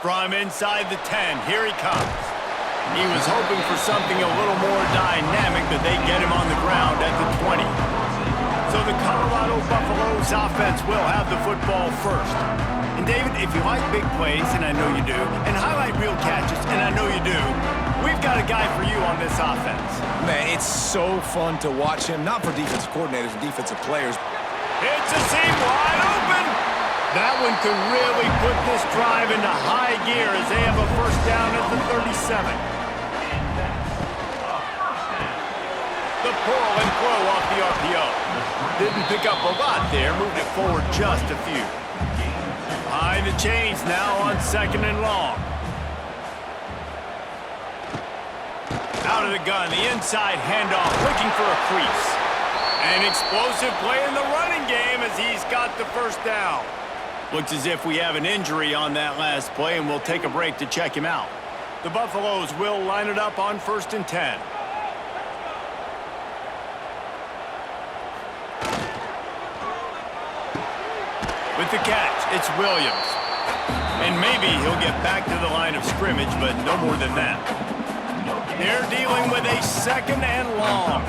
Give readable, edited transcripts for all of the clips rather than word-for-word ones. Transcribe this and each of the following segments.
From inside the 10, here he comes. He was hoping for something a little more dynamic, but they get him on the ground at the 20. So the Colorado Buffaloes offense will have the football first. And David, if you like big plays, and I know you do, and highlight real catches, and I know you do, we've got a guy for you on this offense. Man, it's so fun to watch him, not for defensive coordinators and defensive players. It's a seam wide open. That one could really put this drive into high gear as they have a first down at the 37. The pull and throw off the RPO. Didn't pick up a lot there, moved it forward just a few. Behind the chains now on 2nd and long. Out of the gun, the inside handoff, looking for a crease. An explosive play in the running game as he's got the first down. Looks as if we have an injury on that last play, and we'll take a break to check him out. The Buffaloes will line it up on 1st and 10. With the catch, it's Williams. And maybe he'll get back to the line of scrimmage, but no more than that. They're dealing with a 2nd and long.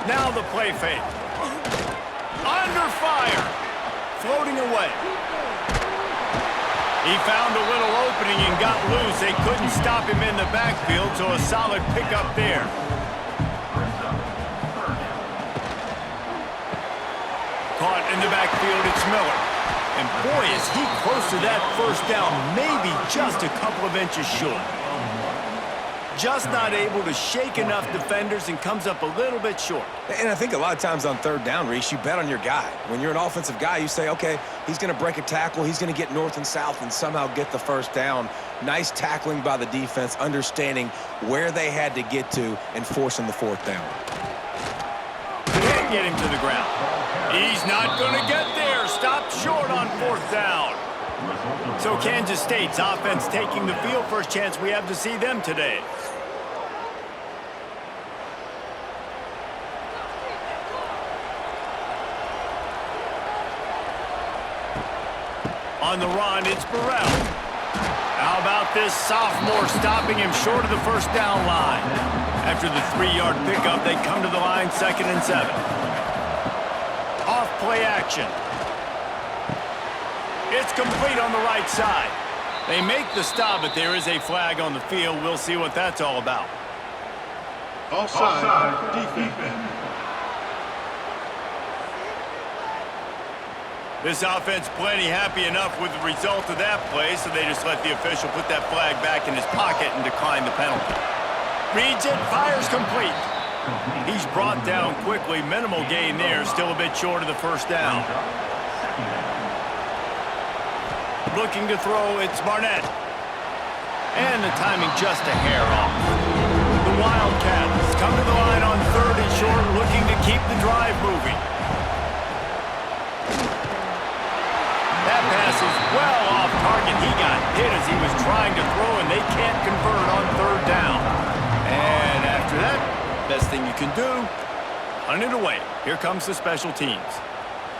Now the play fake. Under fire. Floating away. He found a little opening and got loose. They couldn't stop him in the backfield, so a solid pickup there. Caught in the backfield, it's Miller. And boy, is he close to that first down, maybe just a couple of inches short. Just not able to shake enough defenders and comes up a little bit short. And I think a lot of times on 3rd down, Reese, you bet on your guy. When you're an offensive guy, you say, okay, he's going to break a tackle, he's going to get north and south and somehow get the first down. Nice tackling by the defense, understanding where they had to get to and forcing the 4th down. Can't get him to the ground. He's not going to get there. Stopped short on 4th down. So Kansas State's offense taking the field. First chance we have to see them today. On the run, it's Burrell. How about this sophomore stopping him short of the first down line? After the 3-yard pickup, they come to the line 2nd and 7. Off play action. It's complete on the right side. They make the stop, but there is a flag on the field. We'll see what that's all about. Offside, defense. This offense plenty happy enough with the result of that play, so they just let the official put that flag back in his pocket and decline the penalty. Reads it, fires complete. He's brought down quickly. Minimal gain there, still a bit short of the first down. Looking to throw, it's Barnett. And the timing just a hair off. The Wildcats come to the line on 3rd and short, looking to keep the drive moving. That pass is well off target. He got hit as he was trying to throw, and they can't convert on 3rd down. And after that, best thing you can do, hunt it away. Here comes the special teams.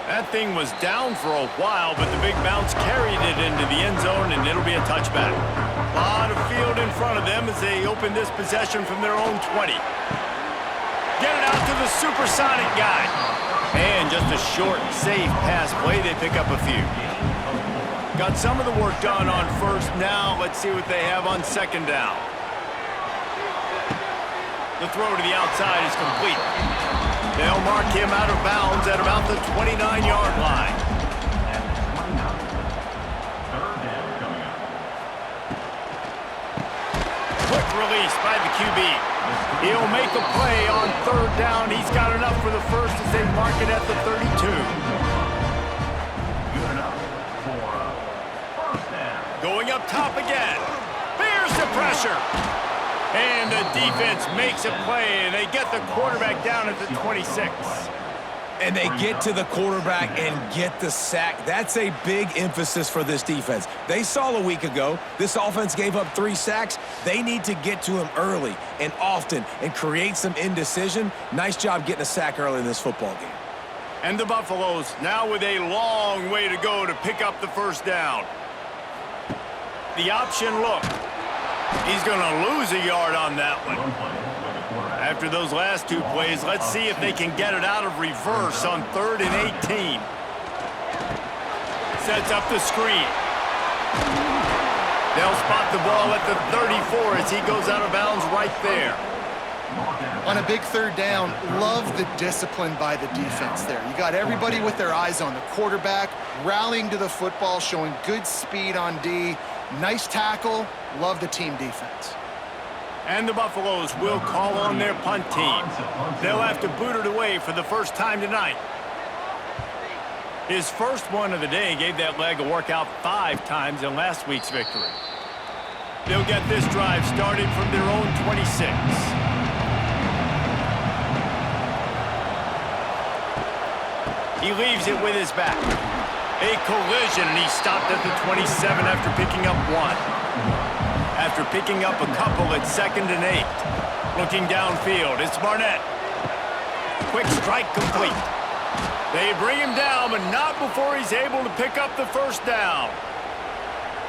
That thing was down for a while, but the big bounce carried it into the end zone, and it'll be a touchback. A lot of field in front of them as they open this possession from their own 20. Get it out to the supersonic guy. And just a short, safe pass play. They pick up a few. Got some of the work done on 1st. Now let's see what they have on 2nd down. The throw to the outside is complete. They'll mark him out of bounds at about the 29-yard line. Quick release by the QB. He'll make a play on 3rd down. He's got enough for the first as they mark it at the 32. Going up top again. Bears the pressure. And the defense makes a play, and they get the quarterback down at the 26. And they get to the quarterback and get the sack. That's a big emphasis for this defense. They saw a week ago, this offense gave up 3 sacks. They need to get to him early and often and create some indecision. Nice job getting a sack early in this football game. And the Buffaloes now with a long way to go to pick up the first down. the option look. He's going to lose a yard on that one. After those last two plays, let's see if they can get it out of reverse on 3rd and 18. Sets up the screen. They'll spot the ball at the 34 as he goes out of bounds right there. On a big 3rd down, love the discipline by the defense there. You got everybody with their eyes on the quarterback, rallying to the football, showing good speed on D. Nice tackle. Love the team defense. And the Buffaloes will call on their punt team. They'll have to boot it away for the first time tonight. His first one of the day gave that leg a workout 5 times in last week's victory. They'll get this drive started from their own 26. He leaves it with his back. A collision, and he's stopped at the 27 after picking up 1. After picking up a couple at 2nd and 8. Looking downfield, it's Barnett. Quick strike complete. They bring him down, but not before he's able to pick up the first down.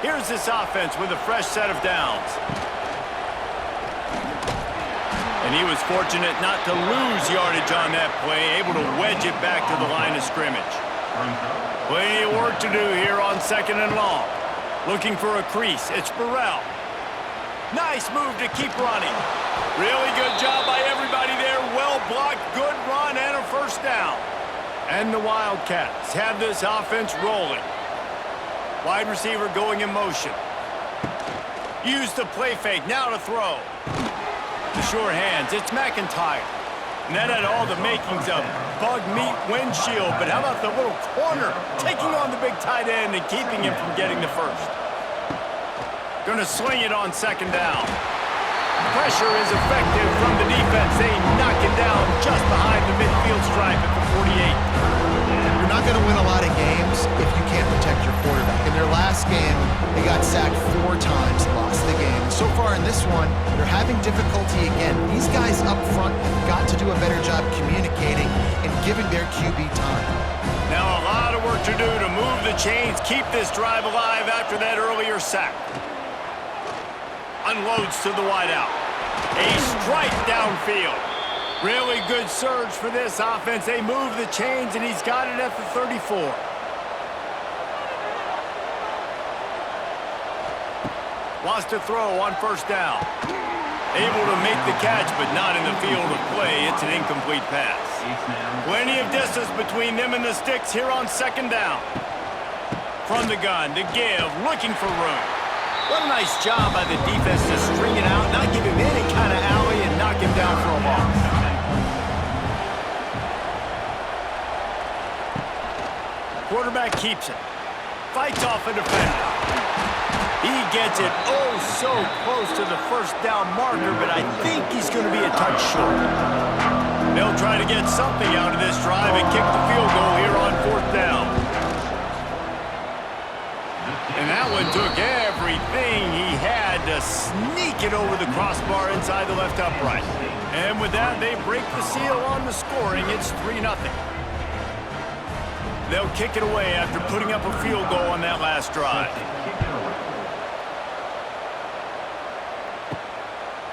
Here's this offense with a fresh set of downs. And he was fortunate not to lose yardage on that play, able to wedge it back to the line of scrimmage. Plenty of work to do here on 2nd and long. Looking for a crease, it's Burrell. Nice move to keep running. Really good job by everybody there. Well blocked, good run, and a first down. And the Wildcats have this offense rolling. Wide receiver going in motion. Use the play fake, now to throw. The sure hands, it's McIntyre. And that had all the makings of bug meat windshield, but how about the little corner taking on the big tight end and keeping him from getting the first? Gonna swing it on 2nd down. Pressure is effective from the defense. They knock it down just behind the midfield stripe at the 48. You're not going to win a lot of games if you can't protect your quarterback. In their last game, they got sacked 4 times, lost the game. And so far in this one, they're having difficulty again. These guys up front have got to do a better job communicating and giving their QB time. Now a lot of work to do to move the chains, keep this drive alive after that earlier sack. Unloads to the wideout. A strike downfield. Really good surge for this offense. They move the chains, and he's got it at the 34. Wants to throw on 1st down. Able to make the catch, but not in the field of play. It's an incomplete pass. Plenty of distance between them and the sticks here on 2nd down. From the gun, to give, looking for room. What a nice job by the defense to string it out, not give him any kind of alley, and knock him down for a loss. Quarterback keeps it. Fights off a defender. He gets it oh so close to the first down marker, but I think he's going to be a touch short. They'll try to get something out of this drive and kick the field goal here on 4th down. And that one took everything he had to sneak it over the crossbar inside the left upright. And with that, they break the seal on the scoring. It's 3-0. They'll kick it away after putting up a field goal on that last drive.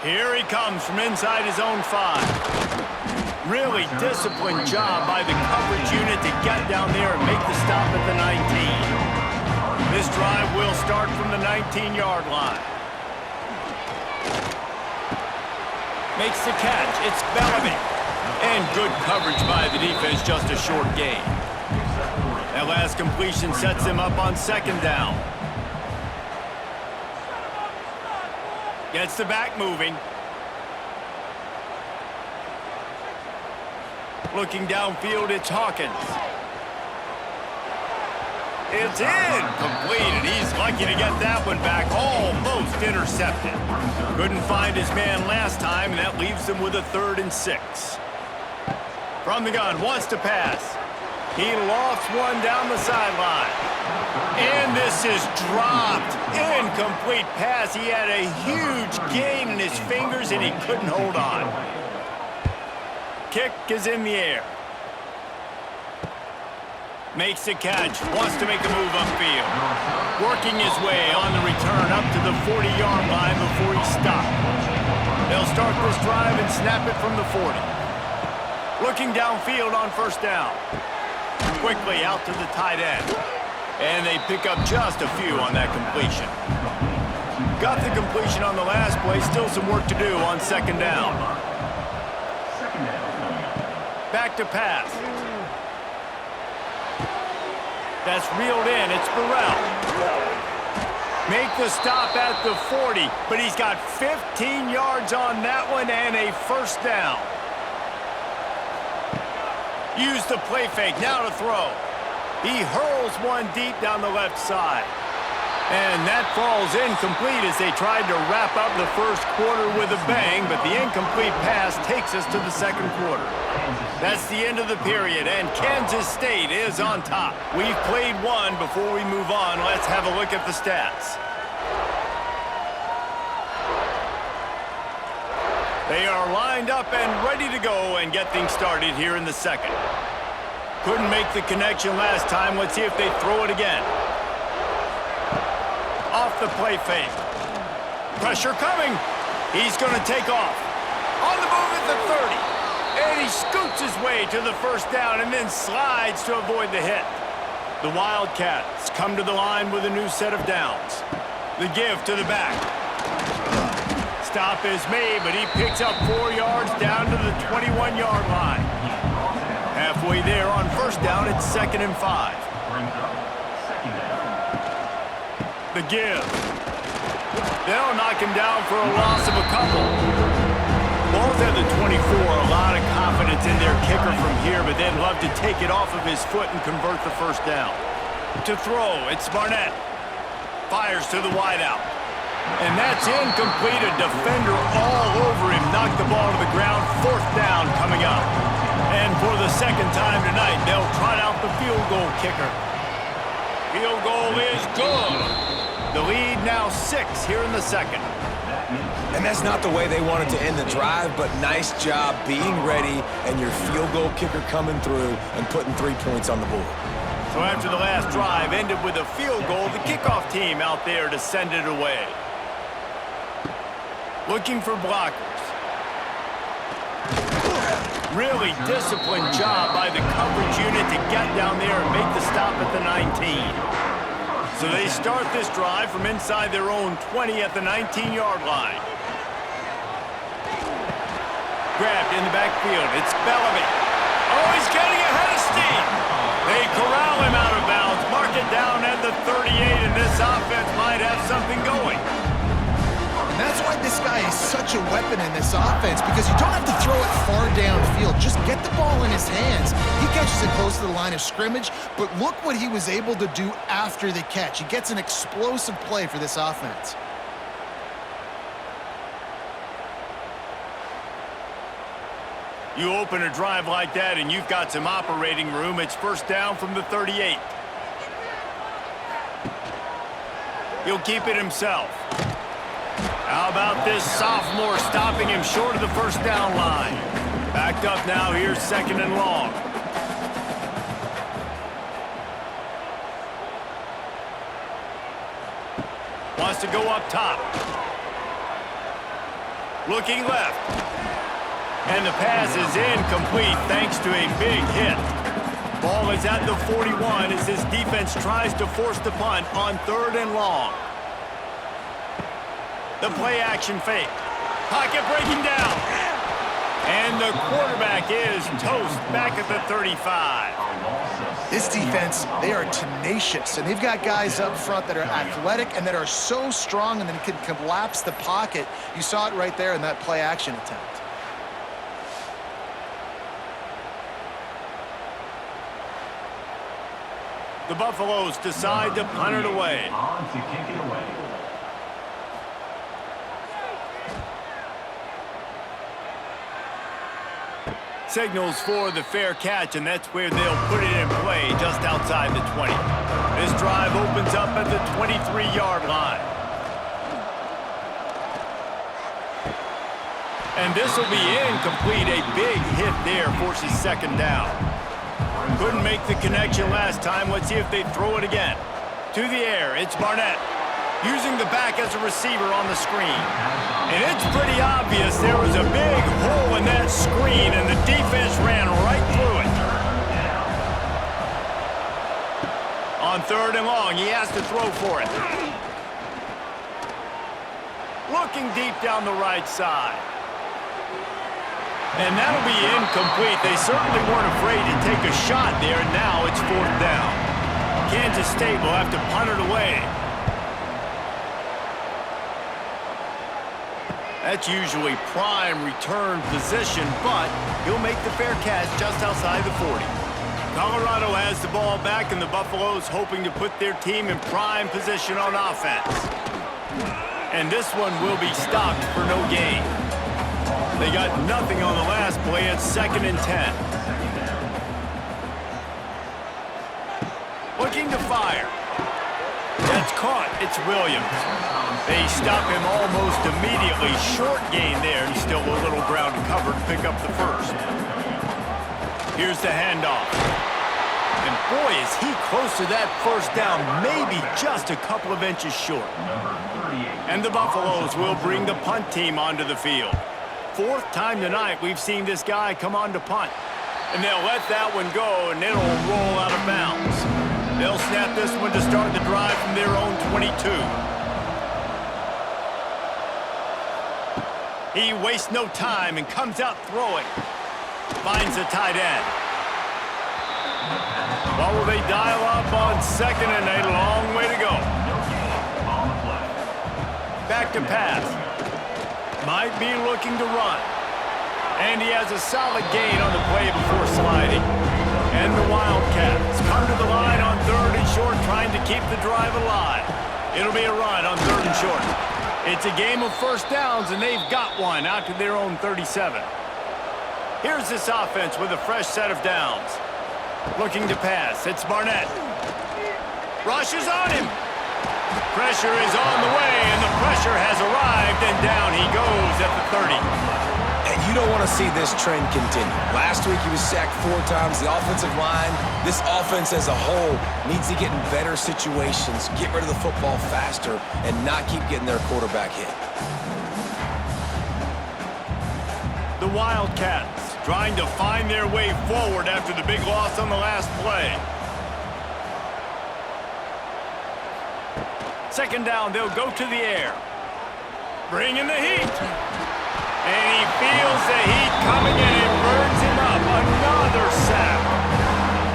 Here he comes from inside his own 5. Really disciplined job by the coverage unit to get down there and make the stop at the 19. This drive will start from the 19-yard line. Makes the catch. It's Bellamy. And good coverage by the defense, just a short gain. That last completion sets him up on 2nd down. Gets the back moving. Looking downfield, it's Hawkins. It's incomplete, and he's lucky to get that one back. Almost intercepted. Couldn't find his man last time, and that leaves him with a 3rd and 6. From the gun, wants to pass. He lofts one down the sideline. And this is dropped. Incomplete pass. He had a huge gain in his fingers, and he couldn't hold on. Kick is in the air. Makes the catch, wants to make a move upfield. Working his way on the return up to the 40-yard line before he stopped. They'll start this drive and snap it from the 40. Looking downfield on first down. Quickly out to the tight end. And they pick up just a few on that completion. Got the completion on the last play, still some work to do on second down. Back to pass. That's reeled in, it's Burrell. Make the stop at the 40, but he's got 15 yards on that one and a first down. Use the play fake, now to throw. He hurls one deep down the left side. And that falls incomplete as they tried to wrap up the first quarter with a bang, but the incomplete pass takes us to the second quarter. That's the end of the period, and Kansas State is on top. We've played one. Before we move on, let's have a look at the stats. They are lined up and ready to go and get things started here in the second. Couldn't make the connection last time. Let's see if they throw it again. Off the play fake. Pressure coming. He's going to take off. On the move at the 30. And he scoots his way to the first down and then slides to avoid the hit. The Wildcats come to the line with a new set of downs. The give to the back. Stop is made, but he picks up 4 yards down to the 21-yard line. Halfway there on first down, it's 2nd and 5. The give. They'll knock him down for a loss of a couple. Both at the 24, a lot of confidence in their kicker from here, but they'd love to take it off of his foot and convert the first down. To throw, it's Barnett. Fires to the wideout. And that's incomplete. A defender all over him. Knocked the ball to the ground. 4th down coming up. And for the second time tonight, they'll trot out the field goal kicker. Field goal is good. The lead now 6 here in the second. And that's not the way they wanted to end the drive, but nice job being ready and your field goal kicker coming through and putting 3 points on the board. So after the last drive ended with a field goal, the kickoff team out there to send it away. Looking for blockers. Really disciplined job by the coverage unit to get down there and make the stop at the 19. So they start this drive from inside their own 20 at the 19-yard line. Grabbed in the backfield. It's Bellamy. Oh, he's getting ahead of steam. They corral him out of bounds. Mark it down at the 38, and this offense might have something going. And that's why this guy is such a weapon in this offense, because you don't have to throw it far downfield. Just get the ball in his hands. He catches it close to the line of scrimmage, but look what he was able to do after the catch. He gets an explosive play for this offense. You open a drive like that and you've got some operating room. It's first down from the 38. He'll keep it himself. How about this sophomore stopping him short of the first down line? Backed up now, here's 2nd and long. Wants to go up top. Looking left. And the pass is incomplete thanks to a big hit. Ball is at the 41 as this defense tries to force the punt on 3rd and long. The play action fake. Pocket breaking down. And the quarterback is toast back at the 35. This defense, they are tenacious, and they've got guys up front that are athletic and that are so strong and then can collapse the pocket. You saw it right there in that play action attempt. The Buffaloes decide to punt it away. Signals for the fair catch, and that's where they'll put it in play just outside the 20. This drive opens up at the 23-yard line. And this will be incomplete. A big hit there forces 2nd down. Couldn't make the connection last time. Let's see if they throw it again. To the air, it's Barnett. Using the back as a receiver on the screen. And it's pretty obvious there was a big hole in that screen, and the defense ran right through it. On 3rd and long, he has to throw for it. Looking deep down the right side. And that'll be incomplete. They certainly weren't afraid to take a shot there, and now it's 4th down. Kansas State will have to punt it away. That's usually prime return position, but he'll make the fair catch just outside the 40. Colorado has the ball back, and the Buffaloes hoping to put their team in prime position on offense. And this one will be stopped for no gain. They got nothing on the last play. It's 2nd and 10. Looking to fire. That's caught. It's Williams. They stop him almost immediately. Short gain there, and still a little ground to cover to pick up the first. Here's the handoff. And boy, is he close to that first down, maybe just a couple of inches short. And the Buffaloes will bring the punt team onto the field. 4th time tonight we've seen this guy come on to punt. And they'll let that one go, and it'll roll out of bounds. They'll snap this one to start the drive from their own 22. He wastes no time and comes out throwing. Finds the tight end. Well, will they dial up on 2nd and 8? A long way to go. Back to pass. Might be looking to run. And he has a solid gain on the play before sliding. And the Wildcats come to the line on 3rd and short, trying to keep the drive alive. It'll be a run on 3rd and short. It's a game of first downs, and they've got one out to their own 37. Here's this offense with a fresh set of downs. Looking to pass. It's Barnett. Rush is on him. Pressure is on the way, and the pressure has arrived, and down he goes at the 30. And you don't want to see this trend continue. Last week he was sacked 4 times. The offensive line, this offense as a whole, needs to get in better situations, get rid of the football faster, and not keep getting their quarterback hit. The Wildcats trying to find their way forward after the big loss on the last play. 2nd down, they'll go to the air. Bring in the heat. And he feels the heat coming in and burns him up. Another sack.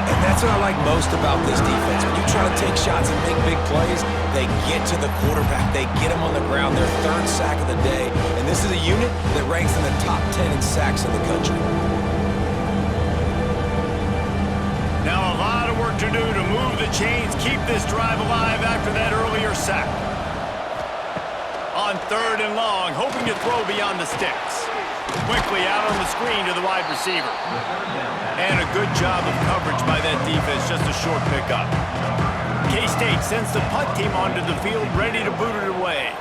And that's what I like most about this defense. When you try to take shots and make big plays, they get to the quarterback. They get him on the ground. Their 3rd sack of the day. And this is a unit that ranks in the top 10 in sacks in the country. Now a lot of work to do to move the chains, keep this drive alive after that earlier sack. On 3rd and long, hoping to throw beyond the sticks. Quickly out on the screen to the wide receiver. And a good job of coverage by that defense, just a short pickup. K-State sends the punt team onto the field, ready to boot it away.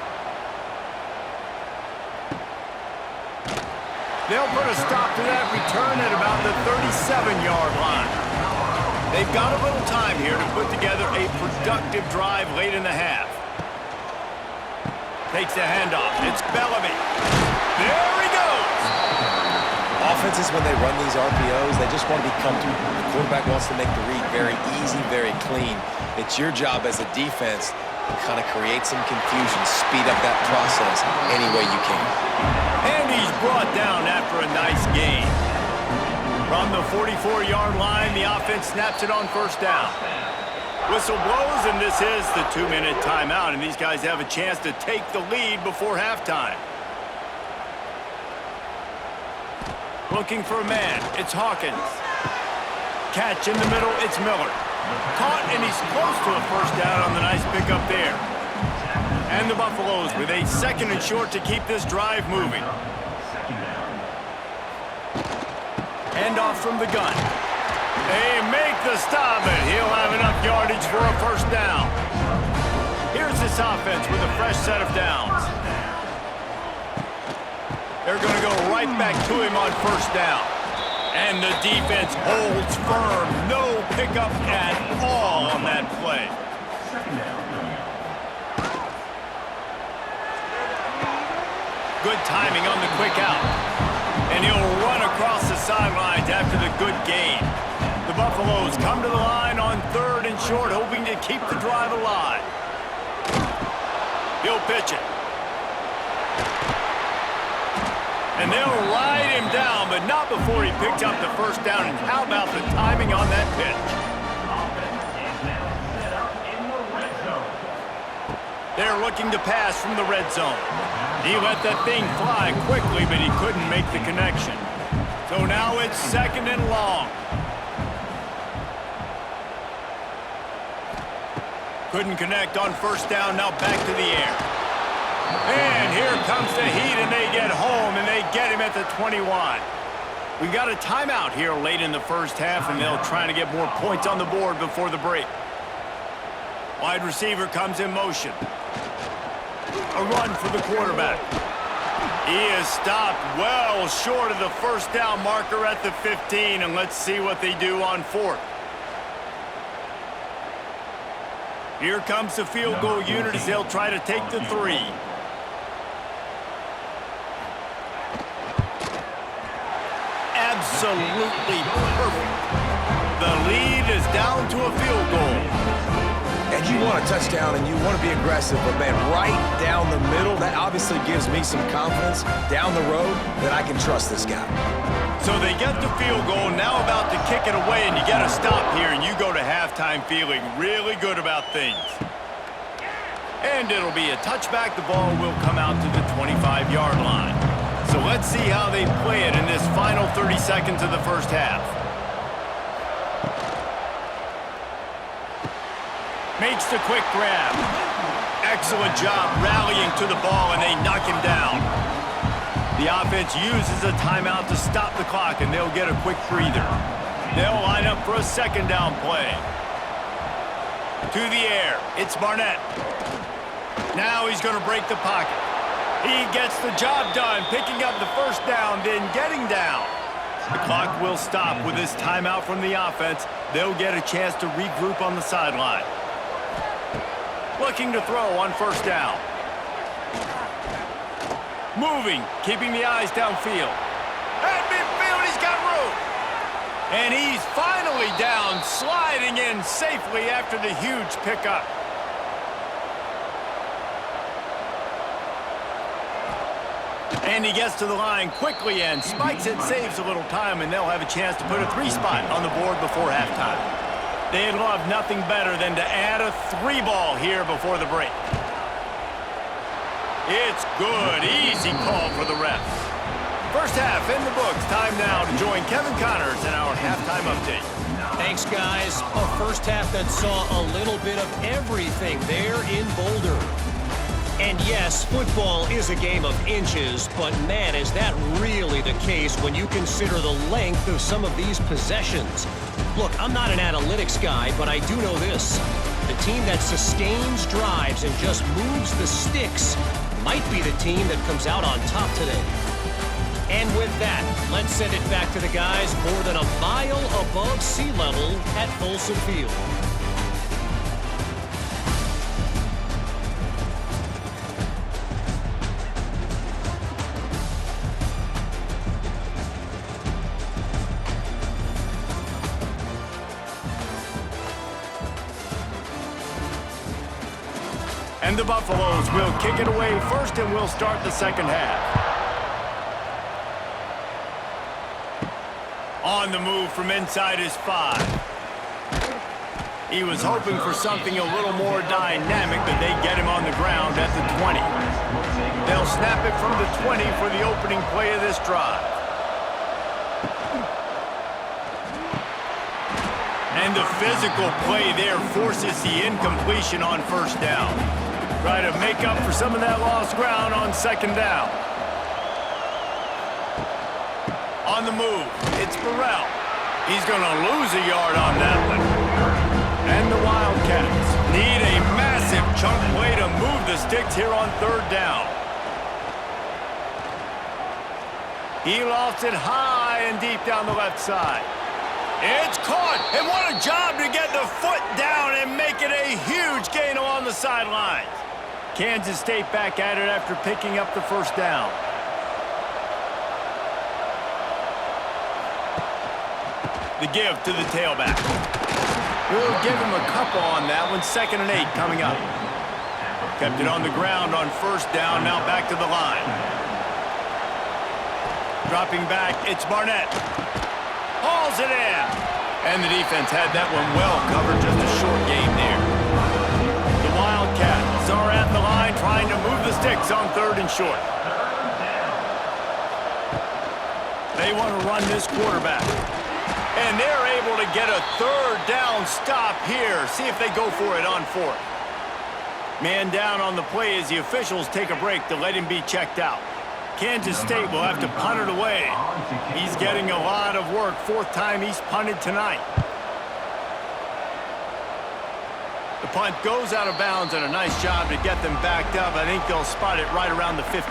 They'll put a stop to that return at about the 37-yard line. They've got a little time here to put together a productive drive late in the half. Takes the handoff. It's Bellamy. There he goes. Offenses, when they run these RPOs, they just want to be comfortable. The quarterback wants to make the read very easy, very clean. It's your job as a defense to kind of create some confusion, speed up that process any way you can. And he's brought down after a nice gain. From the 44-yard line, the offense snaps it on 1st down. Whistle blows, and this is the 2-minute timeout, and these guys have a chance to take the lead before halftime. Looking for a man, it's Hawkins. Catch in the middle, it's Miller. Caught, and he's close to a 1st down on the nice pickup there. And the Buffaloes with a 2nd and short to keep this drive moving. Handoff from the gun. They make the stop, and he'll have enough yardage for a 1st down. Here's this offense with a fresh set of downs. They're going to go right back to him on 1st down. And the defense holds firm. No pickup at all on that play. Good timing on the quick out. And he'll run across the sidelines after the good gain. The Buffaloes come to the line on 3rd and short, hoping to keep the drive alive. He'll pitch it. And they'll ride him down, but not before he picked up the first down. And how about the timing on that pitch? They're looking to pass from the red zone. He let that thing fly quickly, but he couldn't make the connection. So now it's 2nd and long. Couldn't connect on first down, now back to the air. And here comes the heat, and they get home, and they get him at the 21. We got a timeout here late in the first half, and they'll try to get more points on the board before the break. Wide receiver comes in motion. A run for the quarterback. He is stopped well short of the first down marker at the 15, and let's see what they do on 4th. Here comes the field goal unit as they'll try to take the 3. Absolutely perfect. The lead is down to a field goal. And you want a touchdown and you want to be aggressive, but man, right down the middle, that obviously gives me some confidence down the road that I can trust this guy. So they get the field goal, now about to kick it away, and you got to stop here, and you go to halftime feeling really good about things. And it'll be a touchback. The ball will come out to the 25-yard line. So let's see how they play it in this final 30 seconds of the first half. Makes the quick grab. Excellent job rallying to the ball, and they knock him down. The offense uses a timeout to stop the clock, and they'll get a quick breather. They'll line up for a 2nd down play. To the air. It's Barnett. Now he's going to break the pocket. He gets the job done, picking up the first down, then getting down. The clock will stop with this timeout from the offense. They'll get a chance to regroup on the sideline. Looking to throw on first down. Moving, keeping the eyes downfield. At midfield, he's got room. And he's finally down, sliding in safely after the huge pickup. And he gets to the line quickly and spikes it, saves a little time, and they'll have a chance to put a 3-spot on the board before halftime. They'd love nothing better than to add a 3-ball here before the break. It's good. Easy call for the refs. First half in the books. Time now to join Kevin Connors in our halftime update. Thanks, guys. A first half that saw a little bit of everything there in Boulder. And yes, football is a game of inches, but man, is that really the case when you consider the length of some of these possessions. Look, I'm not an analytics guy, but I do know this. The team that sustains drives and just moves the sticks might be the team that comes out on top today. And with that, let's send it back to the guys more than a mile above sea level at Folsom Field. And the Buffaloes will kick it away first, and we'll start the second half. On the move from inside his 5. He was hoping for something a little more dynamic, but they get him on the ground at the 20. They'll snap it from the 20 for the opening play of this drive. And the physical play there forces the incompletion on first down. Try to make up for some of that lost ground on second down. On the move, it's Burrell. He's going to lose a yard on that one. And the Wildcats need a massive chunk play to move the sticks here on third down. He lofts it high and deep down the left side. It's caught, and what a job to get the foot down and make it a huge gain along the sidelines. Kansas State back at it after picking up the first down. The give to the tailback. We'll give him a couple on that one. 2nd and 8 coming up. Kept it on the ground on first down, now back to the line. Dropping back, it's Barnett. Hauls it in. And the defense had that one well covered, just a short game there. The Wildcats are at the line trying to move the sticks on 3rd and short. They want to run this quarterback. And they're able to get a 3rd down stop here. See if they go for it on 4th. Man down on the play as the officials take a break to let him be checked out. Kansas State will have to punt it away. He's getting a lot of work. 4th time he's punted tonight. The punt goes out of bounds, and a nice job to get them backed up. I think they'll spot it right around the 15.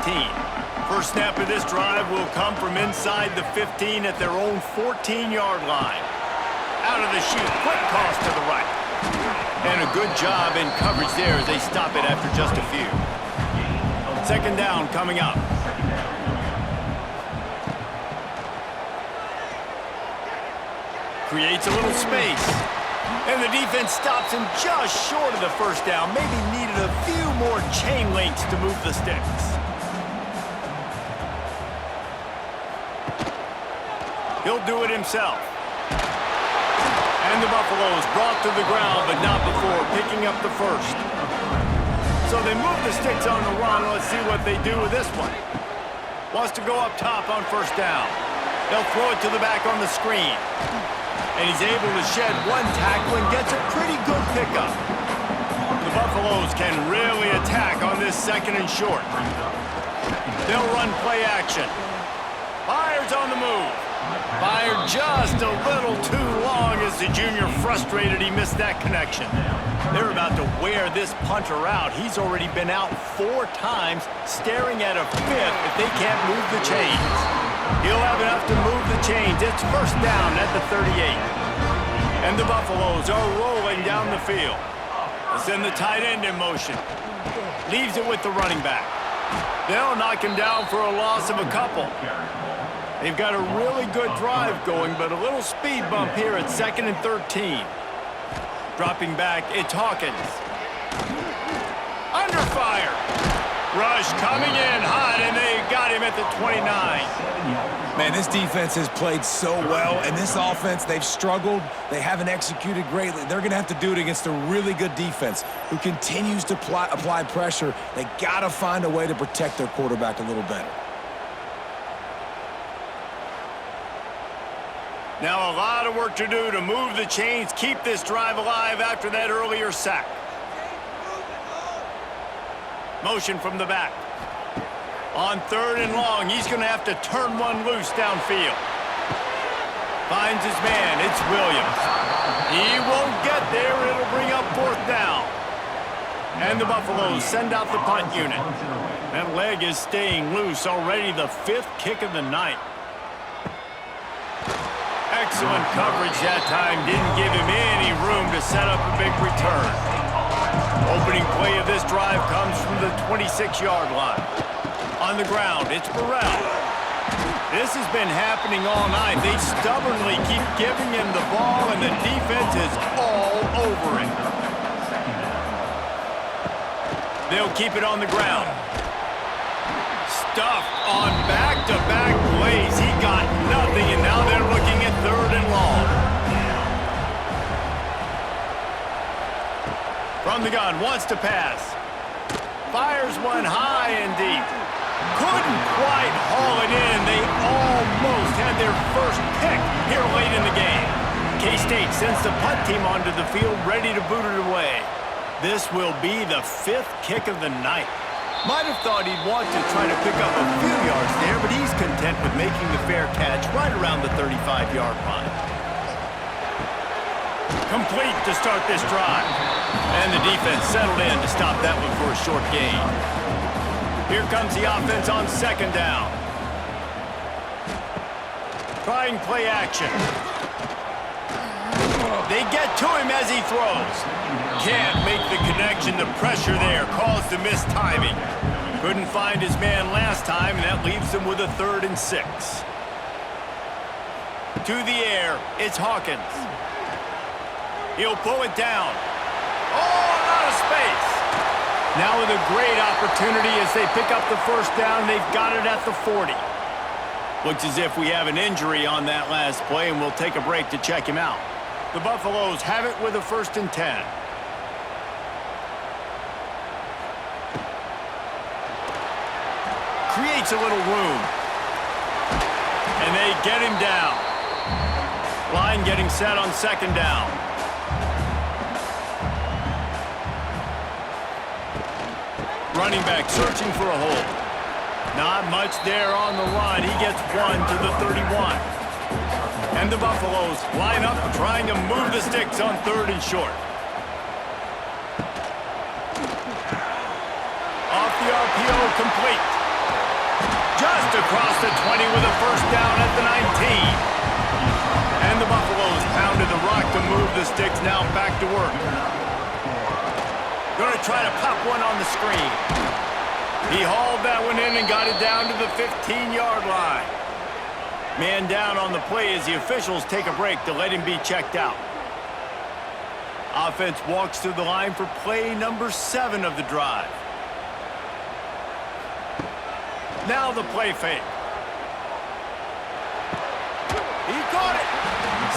First snap of this drive will come from inside the 15 at their own 14-yard line. Out of the chute, quick toss to the right. And a good job in coverage there as they stop it after just a few. 2nd down coming up. Creates a little space. And the defense stops him just short of the first down. Maybe needed a few more chain links to move the sticks. He'll do it himself. And the Buffaloes brought to the ground, but not before picking up the first. So they move the sticks on the run. Let's see what they do with this one. Wants to go up top on first down. They'll throw it to the back on the screen. And he's able to shed one tackle and gets a pretty good pickup. The Buffaloes can really attack on this 2nd and short. They'll run play action. Fires on the move. Fired just a little too long as the junior frustrated he missed that connection. They're about to wear this punter out. He's already been out 4 times, staring at a 5th if they can't move the chains. He'll have enough to move the chains. It's first down at the 38. And the Buffaloes are rolling down the field. They send the tight end in motion. Leaves it with the running back. They'll knock him down for a loss of a couple. They've got a really good drive going, but a little speed bump here at 2nd and 13. Dropping back, it's Hawkins. Under fire. Rush coming in hot, and they got him at the 29. Man, this defense has played so well, and this offense, they've struggled. They haven't executed greatly. They're going to have to do it against a really good defense who continues to apply pressure. They got to find a way to protect their quarterback a little better. Now a lot of work to do to move the chains, keep this drive alive after that earlier sack. Motion from the back. On 3rd and long, he's going to have to turn one loose downfield. Finds his man, it's Williams. He won't get there, it'll bring up 4th down. And the Buffaloes send out the punt unit. That leg is staying loose, already the 5th kick of the night. Excellent coverage that time. Didn't give him any room to set up a big return. Opening play of this drive comes from the 26-yard line. On the ground, it's Burrell. This has been happening all night. They stubbornly keep giving him the ball, and the defense is all over it. They'll keep it on the ground. Stuffed on back-to-back plays. He got nothing, and now they're looking at 3rd and long. From the gun, wants to pass. Fires one high and deep. Couldn't quite haul it in. They almost had their first pick here late in the game. K-State sends the punt team onto the field, ready to boot it away. This will be the 5th kick of the night. Might have thought he'd want to try to pick up a few yards there, but he's content with making the fair catch right around the 35-yard line. Complete to start this drive. And the defense settled in to stop that one for a short gain. Here comes the offense on 2nd down. trying play action. They get to him as he throws. Can't make the connection. The pressure there caused the mistiming. Couldn't find his man last time, and that leaves him with a 3rd and 6. To the air, it's Hawkins. He'll pull it down. Oh, out of space. Now with a great opportunity as they pick up the first down. They've got it at the 40. Looks as if we have an injury on that last play, and we'll take a break to check him out. The Buffaloes have it with a 1st and 10. Creates a little room. And they get him down. Line getting set on 2nd down. Running back searching for a hole. Not much there on the run. He gets 1 to the 31. And the Buffaloes line up trying to move the sticks on 3rd and short. Off the RPO, complete. Just across the 20 with a 1st down at the 19. And the Buffaloes pounded the rock to move the sticks, now back to work. Going to try to pop one on the screen. He hauled that one in and got it down to the 15-yard line. Man down on the play as the officials take a break to let him be checked out. Offense walks to the line for play number 7 of the drive. Now the play fake. He caught it.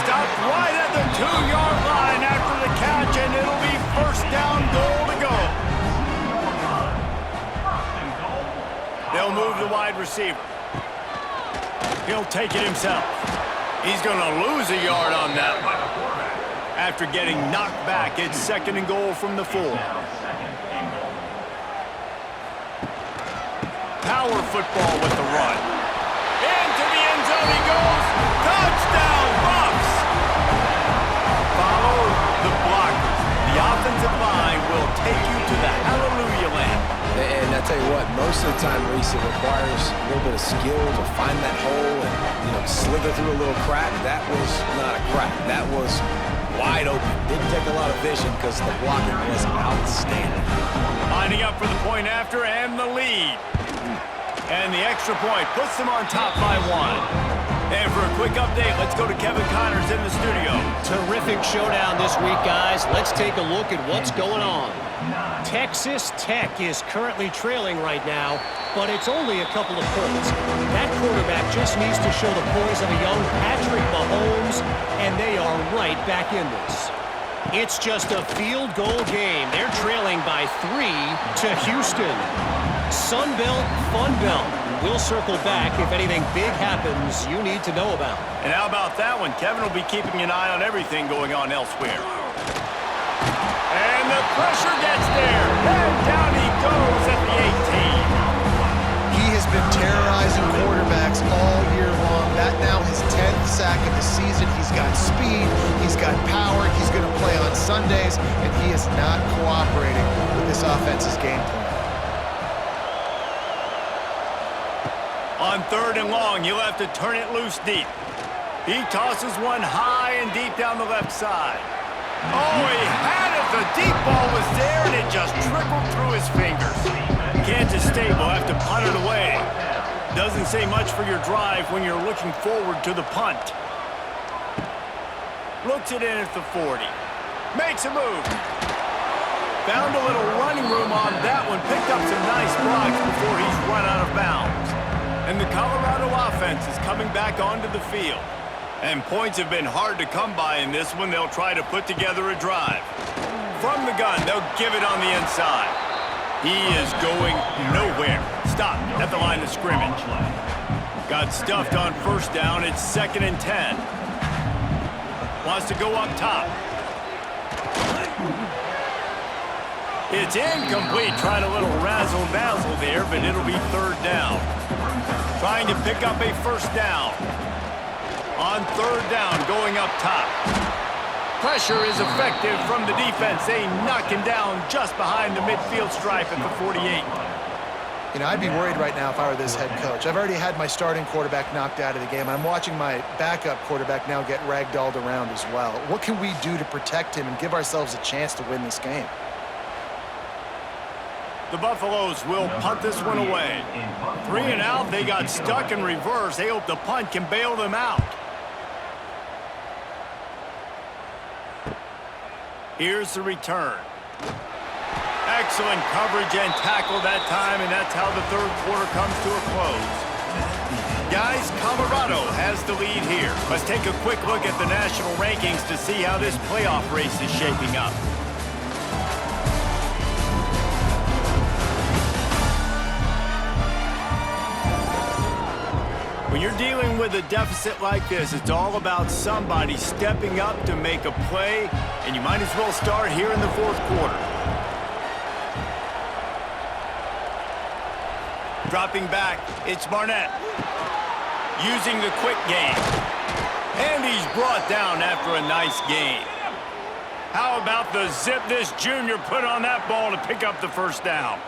Stopped right at the 2-yard line after the catch, and it'll be 1st down, goal to go. They'll move the wide receiver. He'll take it himself. He's going to lose a yard on that one. After getting knocked back, it's 2nd and goal from the 4. Power football with the run. Into the end zone he goes. Touchdown, Buffs! Follow the blockers. The offensive line will take you to the hallelujah land. And I tell you what, most of the time, Reese, it requires a little bit of skill to find that hole and, slither through a little crack. That was not a crack. That was wide open. Didn't take a lot of vision because the blocking was outstanding. Lining up for the point after and the lead. And the extra point puts them on top by 1. And for a quick update, let's go to Kevin Connors in the studio. Terrific showdown this week, guys. Let's take a look at what's going on. Texas Tech is currently trailing right now, but it's only a couple of points. That quarterback just needs to show the poise of a young Patrick Mahomes, and they are right back in this. It's just a field goal game. They're trailing by 3 to Houston. Sun Belt, Fun Belt. We'll circle back if anything big happens you need to know about. And how about that one? Kevin will be keeping an eye on everything going on elsewhere. And the pressure gets there. And down he goes at the 18. He has been terrorizing quarterbacks all year long. That now his 10th sack of the season. He's got speed. He's got power. He's going to play on Sundays. And he is not cooperating with this offense's game plan. On 3rd and long, he'll have to turn it loose deep. He tosses one high and deep down the left side. Oh, he had it. The deep ball was there, and it just trickled through his fingers. Kansas State will have to punt it away. Doesn't say much for your drive when you're looking forward to the punt. Looks it in at the 40. Makes a move. Found a little running room on that one. Picked up some nice blocks before he's run out of bounds. And the Colorado offense is coming back onto the field. And points have been hard to come by in this one. They'll try to put together a drive. From the gun, they'll give it on the inside. He is going nowhere. Stopped at the line of scrimmage. Got stuffed on 1st down. It's 2nd and 10. Wants to go up top. It's incomplete. Tried a little razzle-dazzle there, but it'll be 3rd down. Trying to pick up a 1st down. On 3rd down, going up top. Pressure is effective from the defense. They knock him down just behind the midfield stripe at the 48. You know, I'd be worried right now if I were this head coach. I've already had my starting quarterback knocked out of the game. I'm watching my backup quarterback now get ragdolled around as well. What can we do to protect him and give ourselves a chance to win this game? The Buffaloes will punt this one away. 3 and out, they got stuck in reverse. They hope the punt can bail them out. Here's the return. Excellent coverage and tackle that time, and that's how the third quarter comes to a close. Guys, Colorado has the lead here. Let's take a quick look at the national rankings to see how this playoff race is shaping up. When you're dealing with a deficit like this, it's all about somebody stepping up to make a play, and you might as well start here in the fourth quarter. Dropping back, it's Barnett. Using the quick game. And he's brought down after a nice gain. How about the zip this junior put on that ball to pick up the first down?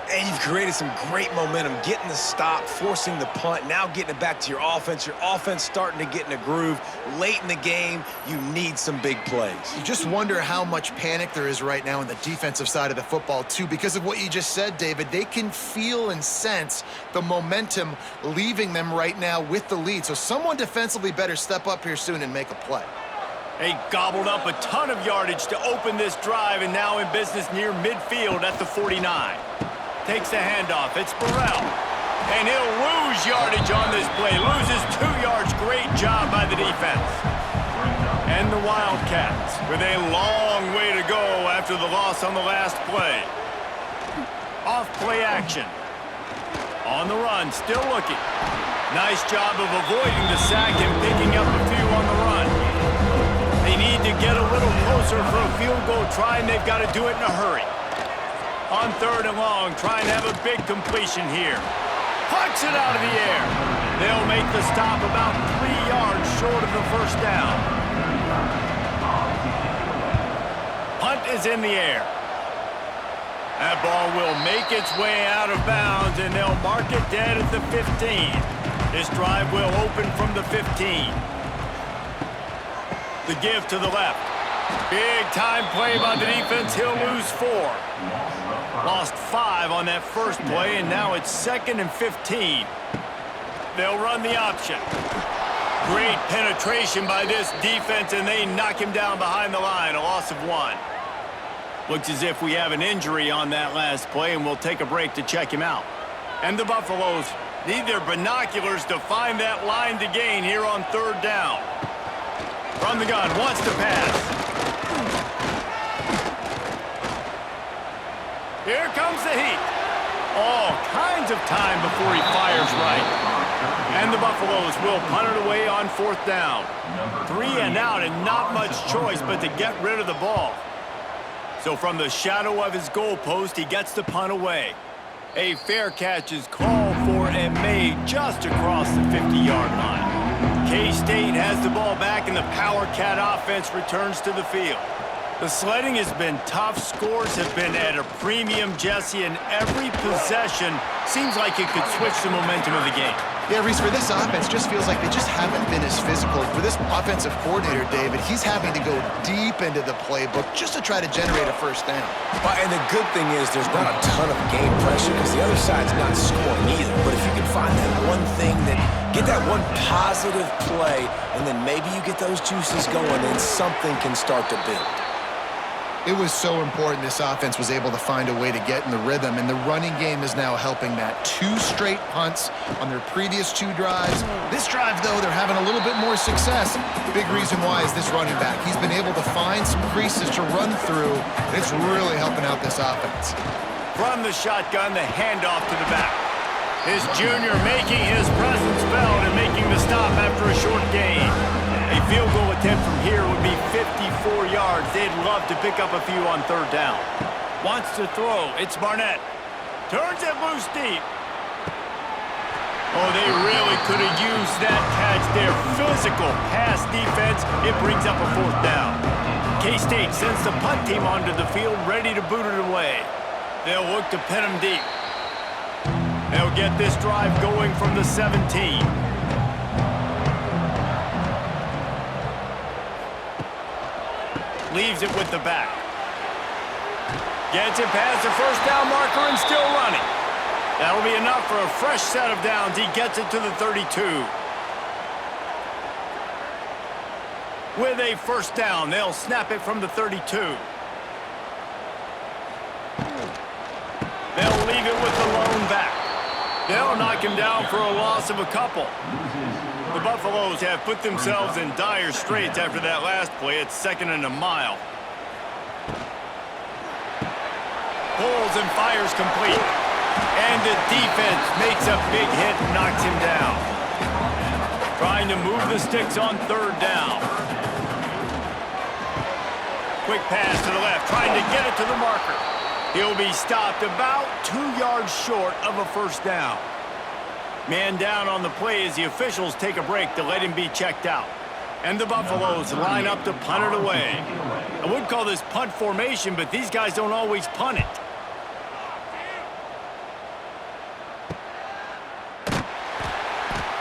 And you've created some great momentum, getting the stop, forcing the punt, now getting it back to your offense. Your offense starting to get in a groove. Late in the game, you need some big plays. You just wonder how much panic there is right now on the defensive side of the football, too. Because of what you just said, David, they can feel and sense the momentum leaving them right now with the lead. So someone defensively better step up here soon and make a play. They gobbled up a ton of yardage to open this drive, and now in business near midfield at the 49. Takes the handoff. It's Burrell. And he'll lose yardage on this play. Loses 2 yards. Great job by the defense. And the Wildcats with a long way to go after the loss on the last play. Off play action. On the run, still looking. Nice job of avoiding the sack and picking up a few on the run. They need to get a little closer for a field goal try, and they've got to do it in a hurry. On 3rd and long, trying to have a big completion here. Pucks it out of the air. They'll make the stop about 3 yards short of the first down. Punt is in the air. That ball will make its way out of bounds, and they'll mark it dead at the 15. This drive will open from the 15. The give to the left. Big time play by the defense. He'll lose 4. Lost 5 on that first play, and now it's 2nd and 15. They'll run the option. Great penetration by this defense, and they knock him down behind the line. A loss of 1. Looks as if we have an injury on that last play, and we'll take a break to check him out. And the Buffaloes need their binoculars to find that line to gain here on 3rd down. From the gun, wants to pass. Here comes the heat. All kinds of time before he fires right. And the Buffaloes will punt it away on 4th down. 3 and out, and not much choice but to get rid of the ball. So from the shadow of his goalpost, he gets the punt away. A fair catch is called for and made just across the 50-yard line. K-State has the ball back, and the Power Cat offense returns to the field. The sledding has been tough. Scores have been at a premium, Jesse, and every possession seems like it could switch the momentum of the game. Yeah, Reese, for this offense, just feels like they just haven't been as physical. For this offensive coordinator, David, he's having to go deep into the playbook just to try to generate a first down. And the good thing is there's not a ton of game pressure because the other side's not scoring either. But if you can find that one thing, get that one positive play, and then maybe you get those juices going, and something can start to build. It was so important this offense was able to find a way to get in the rhythm, and the running game is now helping that. 2 straight punts on their previous 2 drives. This drive, though, they're having a little bit more success. Big reason why is this running back. He's been able to find some creases to run through, and it's really helping out this offense. From the shotgun, the handoff to the back. His junior making his presence felt and making the stop after a short gain. A field goal attempt from here would be 54 yards. They'd love to pick up a few on 3rd down. Wants to throw. It's Barnett. Turns it loose deep. Oh, they really could have used that catch there. Physical pass defense. It brings up a 4th down. K-State sends the punt team onto the field, ready to boot it away. They'll look to pin him deep. They'll get this drive going from the 17. Leaves it with the back. Gets it past the first down marker and still running. That'll be enough for a fresh set of downs. He gets it to the 32. With a first down, they'll snap it from the 32. They'll leave it with the lone back. They'll knock him down for a loss of a couple. The Buffaloes have put themselves in dire straits after that last play. It's 2nd and a mile. Pulls and fires complete. And the defense makes a big hit and knocks him down. Trying to move the sticks on 3rd down. Quick pass to the left, trying to get it to the marker. He'll be stopped about 2 yards short of a first down. Man down on the play as the officials take a break to let him be checked out. And the Buffaloes line up to punt it away. I would call this punt formation, but these guys don't always punt it.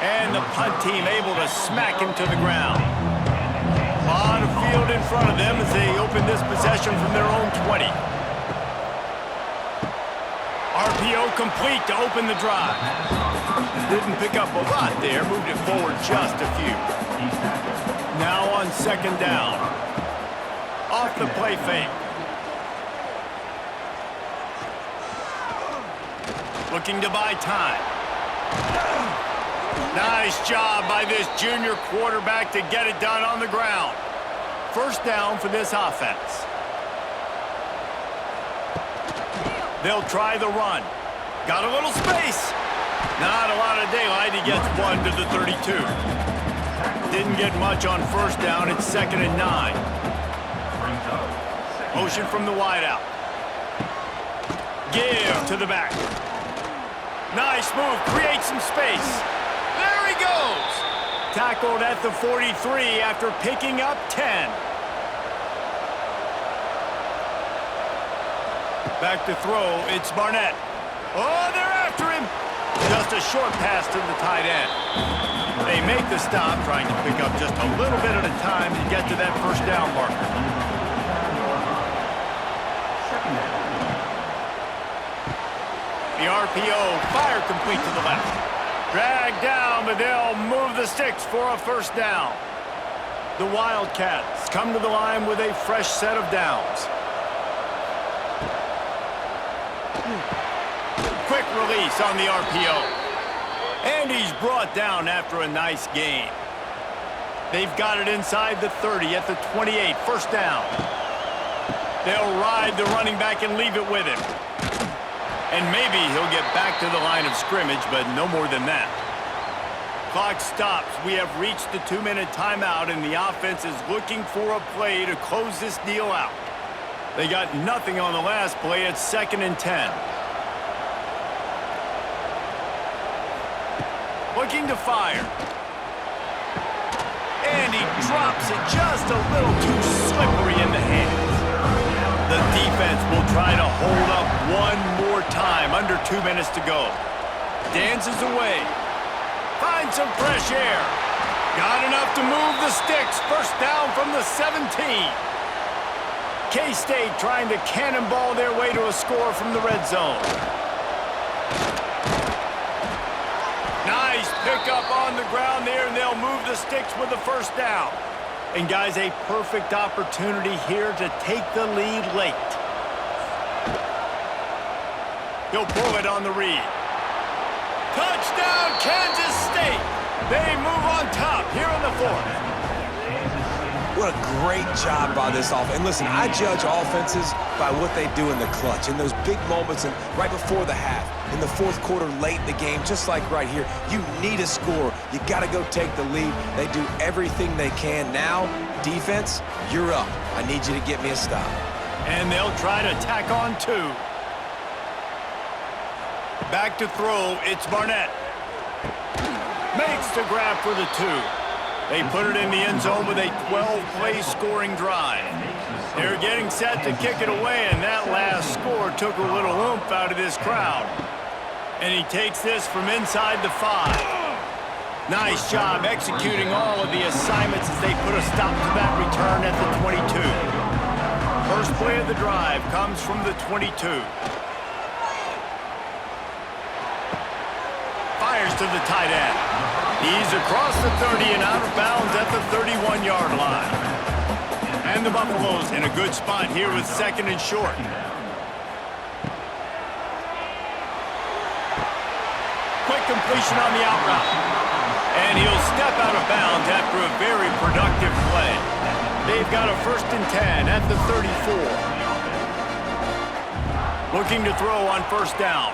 And the punt team able to smack him to the ground. A lot of field in front of them as they open this possession from their own 20. RPO complete to open the drive. Didn't pick up a lot there, moved it forward just a few. Now on 2nd down. Off the play fake. Looking to buy time. Nice job by this junior quarterback to get it done on the ground. First down for this offense. They'll try the run. Got a little space. Not a lot of daylight. He gets 1 to the 32. Didn't get much on first down. It's 2nd and 9. Motion from the wideout. Give to the back. Nice move. Create some space. There he goes. Tackled at the 43 after picking up 10. Back to throw. It's Barnett. Oh, they're after him. Just a short pass to the tight end. They make the stop, trying to pick up just a little bit at a time to get to that first down marker. The RPO, fire complete to the left. Drag down, but they'll move the sticks for a first down. The Wildcats come to the line with a fresh set of downs. Quick release on the RPO. And he's brought down after a nice gain. They've got it inside the 30 at the 28, first down. They'll ride the running back and leave it with him. And maybe he'll get back to the line of scrimmage, but no more than that. Clock stops. We have reached the 2-minute timeout, and the offense is looking for a play to close this deal out. They got nothing on the last play. It's 2nd and 10. Looking to fire. And he drops it just a little too slippery in the hands. The defense will try to hold up one more time. Under 2 minutes to go. Dances away. Finds some fresh air. Got enough to move the sticks. First down from the 17. K-State trying to cannonball their way to a score from the red zone. Nice pickup on the ground there, and they'll move the sticks with the first down. And guys, a perfect opportunity here to take the lead late. He'll pull it on the read. Touchdown, Kansas State! They move on top here in the 4th. What a great job by this offense. And listen, I judge offenses by what they do in the clutch, in those big moments and right before the half, in the 4th quarter, late in the game, just like right here. You need a score. You got to go take the lead. They do everything they can. Now, defense, you're up. I need you to get me a stop. And they'll try to tack on 2. Back to throw, it's Barnett. Makes the grab for the 2. They put it in the end zone with a 12-play scoring drive. They're getting set to kick it away, and that last score took a little oomph out of this crowd. And he takes this from inside the 5. Nice job executing all of the assignments as they put a stop to that return at the 22. First play of the drive comes from the 22. Fires to the tight end. He's across the 30 and out of bounds at the 31-yard line. And the Buffaloes in a good spot here with second and short. Quick completion on the out route. And he'll step out of bounds after a very productive play. They've got a 1st and 10 at the 34. Looking to throw on 1st down.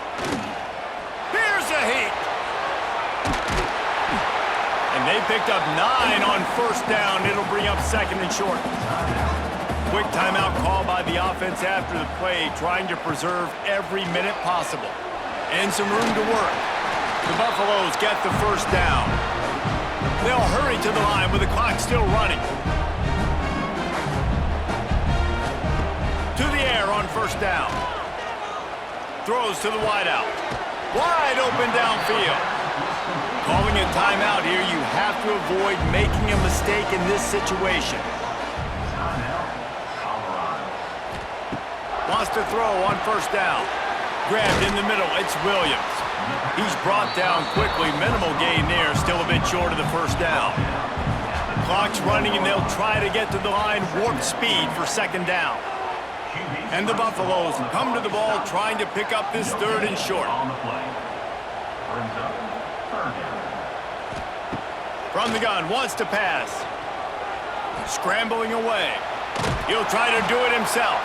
Here's a heat. And they picked up 9 on 1st down. It'll bring up 2nd and short. Quick timeout call by the offense after the play, trying to preserve every minute possible. And some room to work. The Buffaloes get the 1st down. They'll hurry to the line with the clock still running. To the air on 1st down. Throws to the wideout. Wide open downfield. Calling a timeout here, you have to avoid making a mistake in this situation. Wants to throw on 1st down. Grabbed in the middle, it's Williams. He's brought down quickly. Minimal gain there, still a bit short of the 1st down. Clock's running, and they'll try to get to the line, warp speed for 2nd down. And the Buffaloes come to the ball, trying to pick up this 3rd and short. From the gun, wants to pass. Scrambling away. He'll try to do it himself.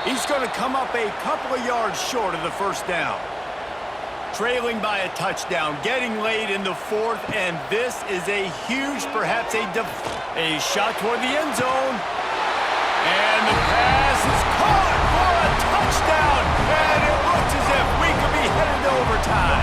He's going to come up a couple of yards short of the 1st down. Trailing by a touchdown, getting late in the 4th, and this is a huge, perhaps a shot toward the end zone. And the pass is caught for a touchdown, and it looks as if we could be headed to overtime.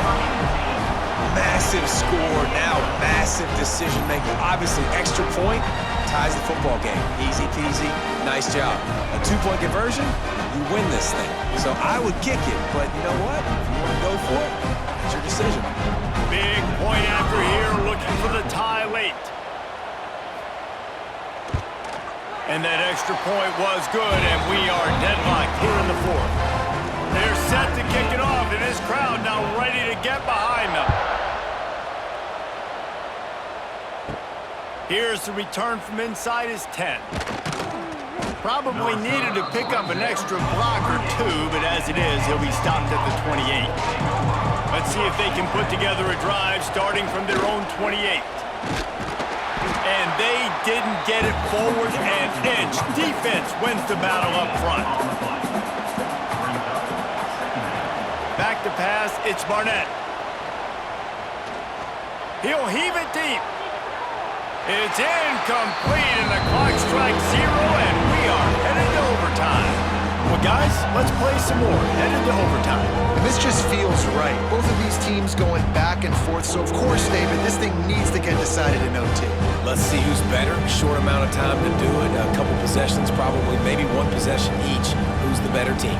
Massive score, now massive decision-making. Obviously, extra point ties the football game. Easy peasy, nice job. A 2-point conversion, you win this thing. So I would kick it, but you know what? If you want to go for it, it's your decision. Big point after here, looking for the tie late. And that extra point was good, and we are deadlocked here in the 4th. They're set to kick it off, and this crowd now ready to get behind them. Here's the return from inside his 10. Probably needed to pick up an extra block or 2, but as it is, he'll be stopped at the 28. Let's see if they can put together a drive starting from their own 28. And they didn't get it forward an inch. Defense wins the battle up front. Back to pass, it's Barnett. He'll heave it deep. It's incomplete, and the clock strikes 0, and we are headed to overtime. Well, guys, let's play some more. Headed to overtime. And this just feels right. Both of these teams going back and forth, so of course, David, this thing needs to get decided in OT. Let's see who's better. Short amount of time to do it. A couple possessions, probably maybe 1 possession each. Who's the better team?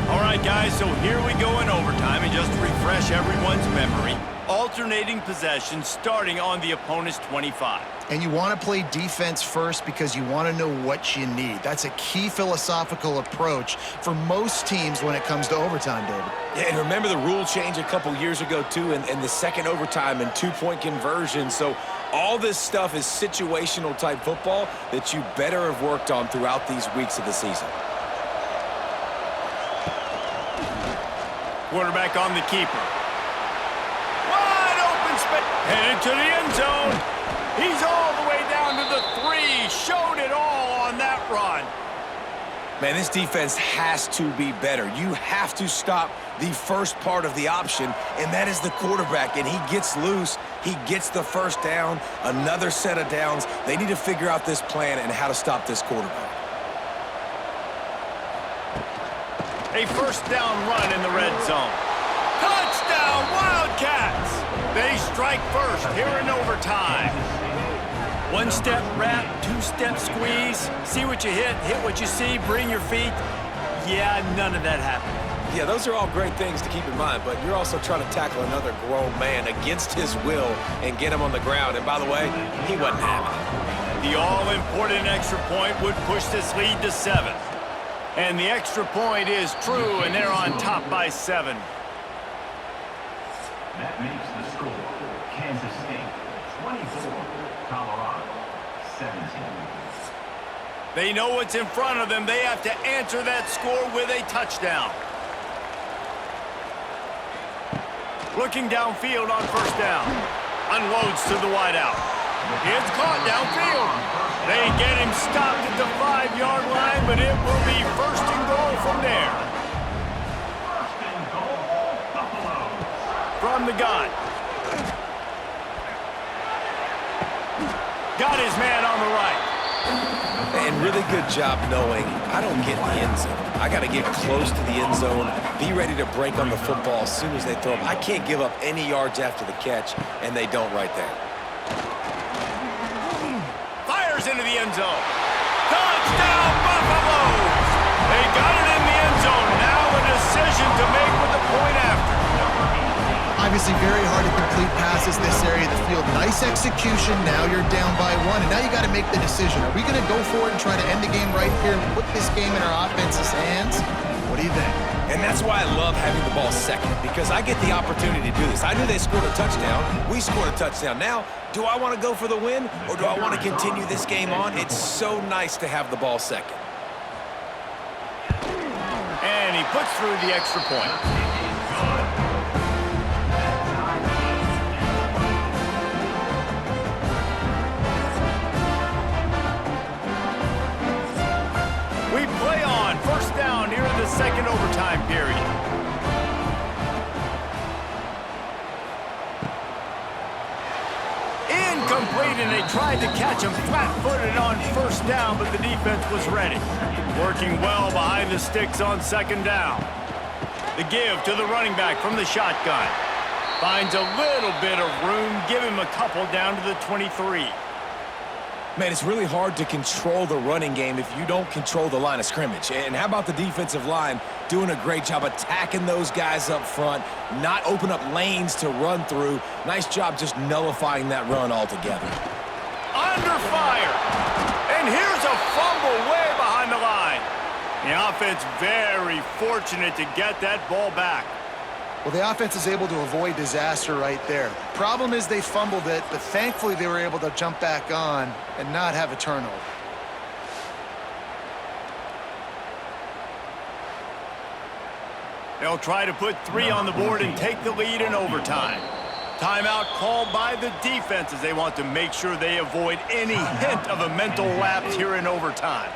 All right, guys, so here we go in overtime, and just to refresh everyone's memory, alternating possessions starting on the opponent's 25. And you want to play defense first because you want to know what you need. That's a key philosophical approach for most teams when it comes to overtime, David. Yeah, and remember the rule change a couple years ago, too, and the second overtime and 2-point conversion. So all this stuff is situational type football that you better have worked on throughout these weeks of the season. Quarterback on the keeper. Wide open space. Headed to the end zone. He's all the way down to the 3. Showed it all on that run. Man, this defense has to be better. You have to stop the first part of the option, and that is the quarterback. And he gets loose. He gets the 1st down, another set of downs. They need to figure out this plan and how to stop this quarterback. A 1st down run in the red zone. Touchdown, Wildcats! They strike first here in overtime. 1-step wrap, 2-step squeeze. See what you hit what you see, bring your feet. Yeah, none of that happened. Yeah, those are all great things to keep in mind, but you're also trying to tackle another grown man against his will and get him on the ground. And by the way, he wasn't having it. The all-important extra point would push this lead to 7. And the extra point is true, and they're on top by 7. That makes the score Kansas State 24, Colorado 17. They know what's in front of them. They have to answer that score with a touchdown. Looking downfield on first down. Unloads to the wideout. It's caught downfield. They get him stopped at the 5-yard line, but it will be first and goal from there. First and goal, Buffalo. From the gun. Got his man on the right. And really good job knowing I don't get in the end zone. I got to get close to the end zone, be ready to break on the football as soon as they throw them. I can't give up any yards after the catch, and they don't right there. Fires into the end zone. Touchdown, Buffaloes! They got it in the end zone. Now a decision to make with the point after. Obviously very hard to complete passes this area of the field. Nice execution. Now you're down by 1, and now you got to make the decision. Are we going to go for it and try to end the game right here and put this game in our offense's hands? What do you think? And that's why I love having the ball second, because I get the opportunity to do this. I knew they scored a touchdown. We scored a touchdown. Now, do I want to go for the win, or do I want to continue this game on? It's so nice to have the ball second. And he puts through the extra point. We play on first down near the second overtime period. Incomplete, and they tried to catch him flat-footed on first down, but the defense was ready. Working well behind the sticks on second down. The give to the running back from the shotgun. Finds a little bit of room, give him a couple down to the 23. Man, it's really hard to control the running game if you don't control the line of scrimmage. And how about the defensive line doing a great job attacking those guys up front, not open up lanes to run through. Nice job just nullifying that run altogether. Under fire. And here's a fumble way behind the line. The offense very fortunate to get that ball back. Well, the offense is able to avoid disaster right there. Problem is they fumbled it, but thankfully they were able to jump back on and not have a turnover. They'll try to put 3 on the board and take the lead in overtime. Timeout called by the defense as they want to make sure they avoid any hint of a mental lapse here in overtime.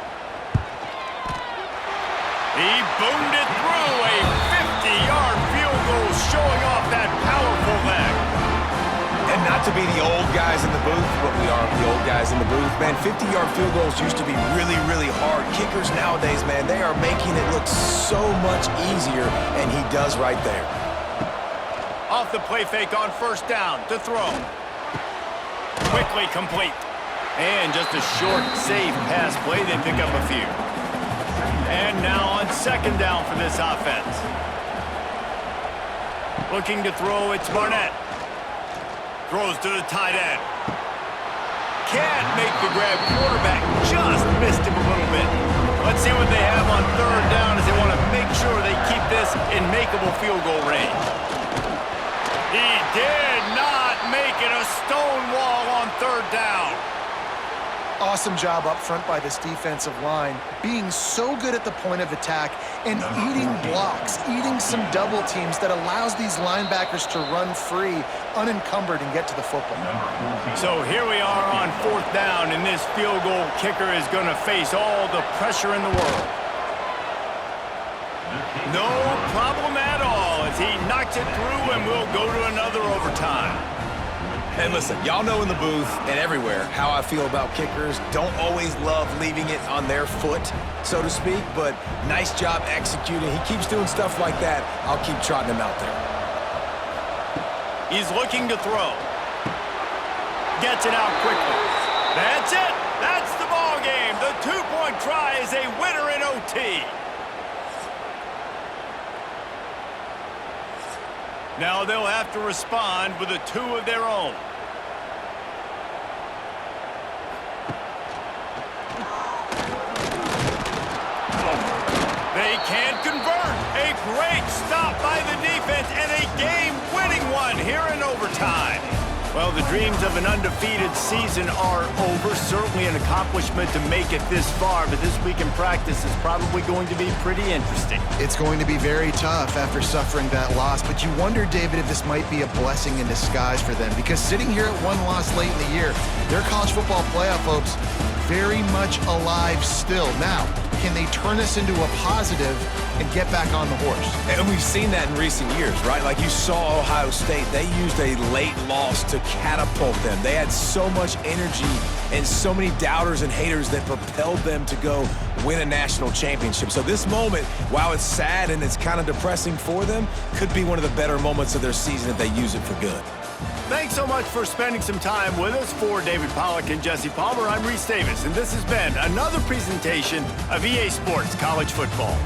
He boomed it through, a 50-yard field goal showing off that powerful leg. And not to be the old guys in the booth, but we are the old guys in the booth, man. 50-yard field goals used to be really, really hard. Kickers nowadays, man, they are making it look so much easier, and he does right there. Off the play fake on first down to throw. Quickly complete. And just a short, safe pass play. They pick up a few. And now on second down for this offense. Looking to throw, it's Barnett. Throws to the tight end. Can't make the grab. Quarterback just missed him a little bit. Let's see what they have on third down as they want to make sure they keep this in makeable field goal range. He did not make it a stone wall on third down. Awesome job up front by this defensive line, being so good at the point of attack and eating blocks, eating some double teams that allows these linebackers to run free, unencumbered, and get to the football. So here we are on fourth down, and this field goal kicker is going to face all the pressure in the world. No problem at all as he knocks it through, and we'll go to another overtime. And listen, y'all know in the booth and everywhere how I feel about kickers. Don't always love leaving it on their foot, so to speak, but nice job executing. He keeps doing stuff like that. I'll keep trotting him out there. He's looking to throw. Gets it out quickly. That's it. That's the ball game. The 2-point try is a winner in OT. Now they'll have to respond with a 2 of their own. They can't convert. A great stop by the defense and a game-winning one here in overtime. Well, the dreams of an undefeated season are over. Certainly an accomplishment to make it this far, but this week in practice is probably going to be pretty interesting. It's going to be very tough after suffering that loss, but you wonder, David, if this might be a blessing in disguise for them, because sitting here at one loss late in the year, their college football playoff hopes very much alive still. Now, can they turn this into a positive and get back on the horse? And we've seen that in recent years, right? Like you saw Ohio State, they used a late loss to catapult them. They had so much energy and so many doubters and haters that propelled them to go win a national championship. So this moment, while it's sad and it's kind of depressing for them, could be one of the better moments of their season if they use it for good. Thanks so much for spending some time with us. For David Pollack and Jesse Palmer, I'm Reese Davis, and this has been another presentation of EA Sports College Football.